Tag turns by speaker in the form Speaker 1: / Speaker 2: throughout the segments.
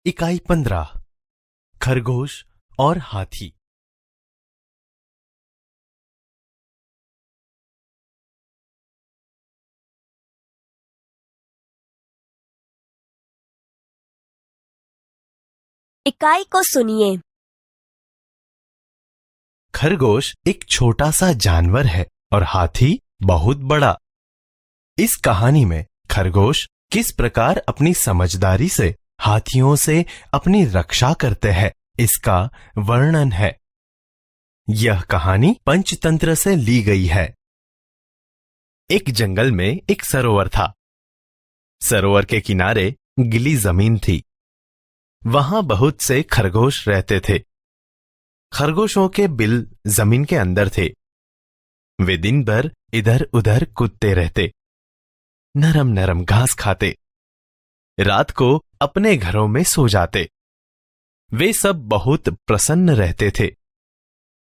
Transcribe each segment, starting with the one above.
Speaker 1: इकाई 15 खरगोश और हाथी।
Speaker 2: इकाई को सुनिए।
Speaker 1: खरगोश एक छोटा सा जानवर है और हाथी बहुत बड़ा। इस कहानी में खरगोश किस प्रकार अपनी समझदारी से हाथियों से अपनी रक्षा करते हैं, इसका वर्णन है। यह कहानी पंचतंत्र से ली गई है। एक जंगल में एक सरोवर था। सरोवर के किनारे गीली जमीन थी। वहां बहुत से खरगोश रहते थे। खरगोशों के बिल जमीन के अंदर थे। वे दिन भर इधर उधर कूदते रहते, नरम नरम घास खाते, रात को अपने घरों में सो जाते। वे सब बहुत प्रसन्न रहते थे।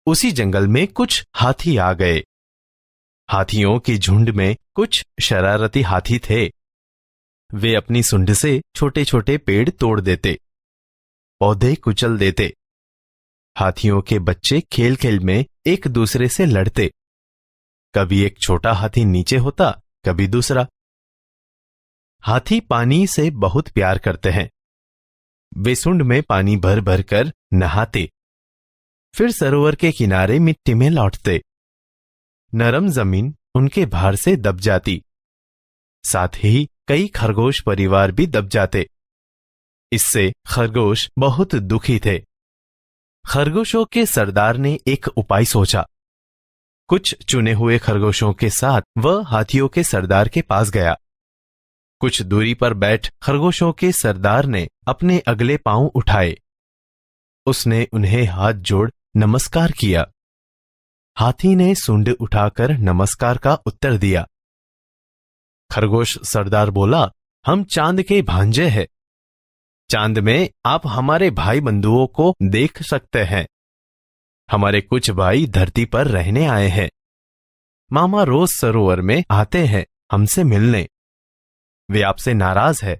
Speaker 1: उसी जंगल में कुछ हाथी आ गए। हाथियों के झुंड में कुछ शरारती हाथी थे। वे अपनी सूंड से छोटे छोटे पेड़ तोड़ देते, पौधे कुचल देते। हाथियों के बच्चे खेल खेल में एक दूसरे से लड़ते। कभी एक छोटा हाथी नीचे होता, कभी दूसरा। हाथी पानी से बहुत प्यार करते हैं। वे सूंड में पानी भर भर कर नहाते, फिर सरोवर के किनारे मिट्टी में लौटते। नरम जमीन उनके भार से दब जाती। साथ ही कई खरगोश परिवार भी दब जाते। इससे खरगोश बहुत दुखी थे। खरगोशों के सरदार ने एक उपाय सोचा। कुछ चुने हुए खरगोशों के साथ वह हाथियों के सरदार के पास गया। कुछ दूरी पर बैठ खरगोशों के सरदार ने अपने अगले पांव उठाए। उसने उन्हें हाथ जोड़ नमस्कार किया। हाथी ने सूंड उठाकर नमस्कार का उत्तर दिया। खरगोश सरदार बोला, हम चांद के भांजे हैं। चांद में आप हमारे भाई बंधुओं को देख सकते हैं। हमारे कुछ भाई धरती पर रहने आए हैं। मामा रोज सरोवर में आते हैं हमसे मिलने। वे आपसे नाराज है।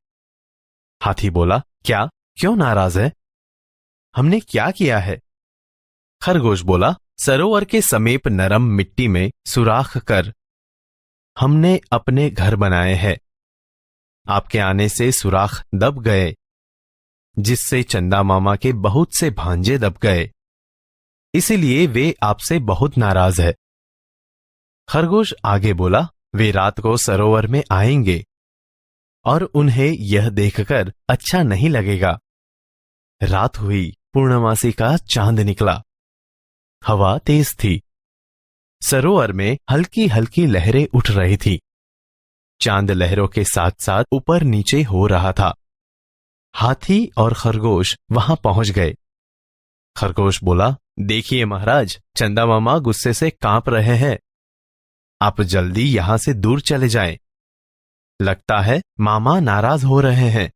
Speaker 1: हाथी बोला, क्या, क्यों नाराज है? हमने क्या किया है? खरगोश बोला, सरोवर के समीप नरम मिट्टी में सुराख कर हमने अपने घर बनाए हैं। आपके आने से सुराख दब गए, जिससे चंदा मामा के बहुत से भांजे दब गए। इसीलिए वे आपसे बहुत नाराज है। खरगोश आगे बोला, वे रात को सरोवर में आएंगे और उन्हें यह देखकर अच्छा नहीं लगेगा। रात हुई, पूर्णमासी का चांद निकला। हवा तेज थी। सरोवर में हल्की हल्की लहरें उठ रही थी। चांद लहरों के साथ साथ ऊपर नीचे हो रहा था। हाथी और खरगोश वहां पहुंच गए। खरगोश बोला, देखिए महाराज, चंदा मामा गुस्से से कांप रहे हैं। आप जल्दी यहां से दूर चले जाएं। लगता है मामा नाराज हो रहे हैं।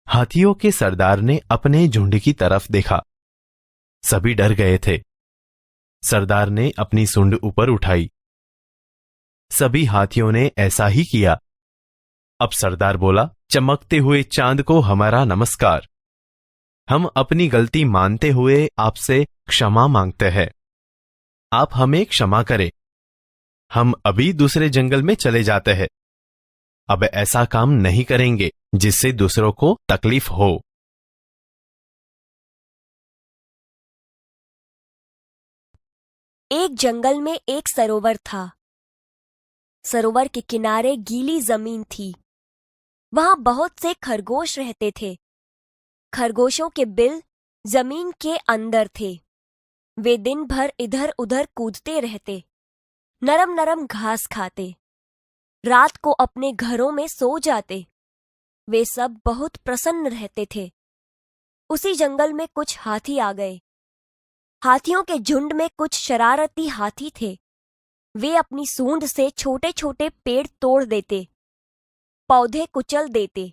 Speaker 1: हाथियों के सरदार ने अपने झुंड की तरफ देखा। सभी डर गए थे। सरदार ने अपनी सूंड ऊपर उठाई। सभी हाथियों ने ऐसा ही किया। अब सरदार बोला, चमकते हुए चांद को हमारा नमस्कार। हम अपनी गलती मानते हुए आपसे क्षमा मांगते हैं। आप हमें क्षमा करें। हम अभी दूसरे जंगल में चले जाते हैं। अब ऐसा काम नहीं करेंगे जिससे दूसरों को तकलीफ हो।
Speaker 2: एक जंगल में एक सरोवर था। सरोवर के किनारे गीली जमीन थी। वहां बहुत से खरगोश रहते थे। खरगोशों के बिल जमीन के अंदर थे। वे दिन भर इधर उधर कूदते रहते, नरम नरम घास खाते, रात को अपने घरों में सो जाते। वे सब बहुत प्रसन्न रहते थे। उसी जंगल में कुछ हाथी आ गए। हाथियों के झुंड में कुछ शरारती हाथी थे। वे अपनी सूंड से छोटे छोटे पेड़ तोड़ देते, पौधे कुचल देते।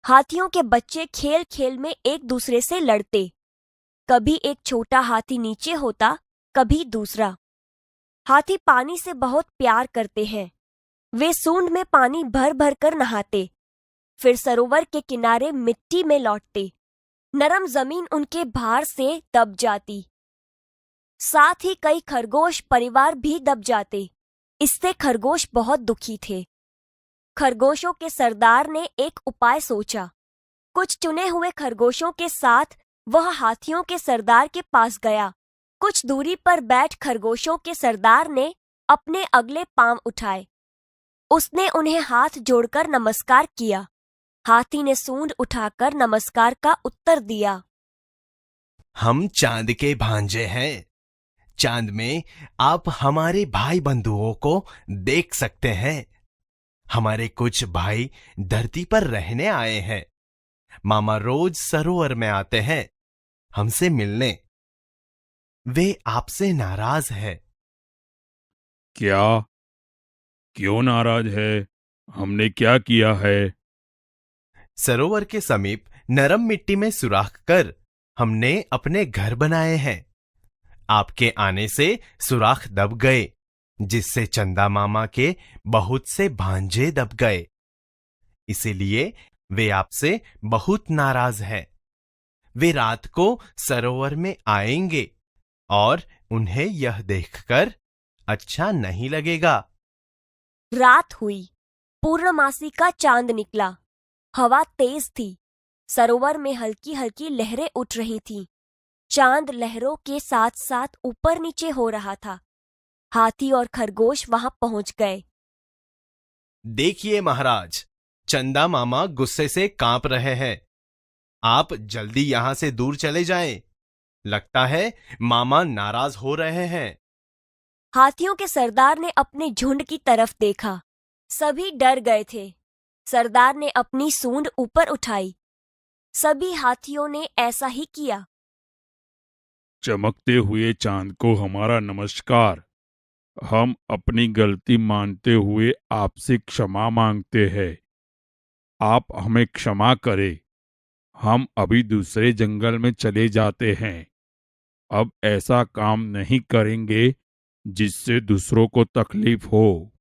Speaker 2: हाथियों के बच्चे खेल खेल में एक दूसरे से लड़ते। कभी एक छोटा हाथी नीचे होता, कभी दूसरा। हाथी पानी से बहुत प्यार करते हैं। वे सूंड में पानी भर भर कर नहाते। फिर सरोवर के किनारे मिट्टी में लौटते। नरम जमीन उनके भार से दब जाती। साथ ही कई खरगोश परिवार भी दब जाते। इससे खरगोश बहुत दुखी थे। खरगोशों के सरदार ने एक उपाय सोचा। कुछ चुने हुए खरगोशों के साथ वह हाथियों के सरदार के पास गया। कुछ दूरी पर बैठ खरगोशों के सरदार ने अपने अगले पांव उठाए। उसने उन्हें हाथ जोड़कर नमस्कार किया। हाथी ने सूंड उठाकर नमस्कार का उत्तर दिया।
Speaker 1: हम चांद के भांजे हैं। चांद में आप हमारे भाई बंधुओं को देख सकते हैं। हमारे कुछ भाई धरती पर रहने आए हैं। मामा रोज सरोवर में आते हैं हमसे मिलने। वे आपसे नाराज है।
Speaker 3: क्या? क्यों नाराज है? हमने क्या किया है?
Speaker 1: सरोवर के समीप नरम मिट्टी में सुराख कर हमने अपने घर बनाए हैं। आपके आने से सुराख दब गए, जिससे चंदा मामा के बहुत से भांजे दब गए। इसीलिए वे आपसे बहुत नाराज हैं। वे रात को सरोवर में आएंगे और उन्हें यह देखकर अच्छा नहीं लगेगा।
Speaker 2: रात हुई। पूर्णमासी का चांद निकला। हवा तेज थी। सरोवर में हल्की हल्की लहरें उठ रही थीं। चांद लहरों के साथ साथ ऊपर नीचे हो रहा था। हाथी और खरगोश वहां पहुंच गए।
Speaker 1: देखिए महाराज, चंदा मामा गुस्से से कांप रहे हैं। आप जल्दी यहां से दूर चले जाएं। लगता है मामा नाराज हो रहे हैं।
Speaker 2: हाथियों के सरदार ने अपने झुंड की तरफ देखा। सभी डर गए थे। सरदार ने अपनी सूंड ऊपर उठाई। सभी हाथियों ने ऐसा ही किया।
Speaker 3: चमकते हुए चांद को हमारा नमस्कार। हम अपनी गलती मानते हुए आपसे क्षमा मांगते हैं। आप हमें क्षमा करें। हम अभी दूसरे जंगल में चले जाते हैं। अब ऐसा काम नहीं करेंगे जिससे दूसरों को तकलीफ हो।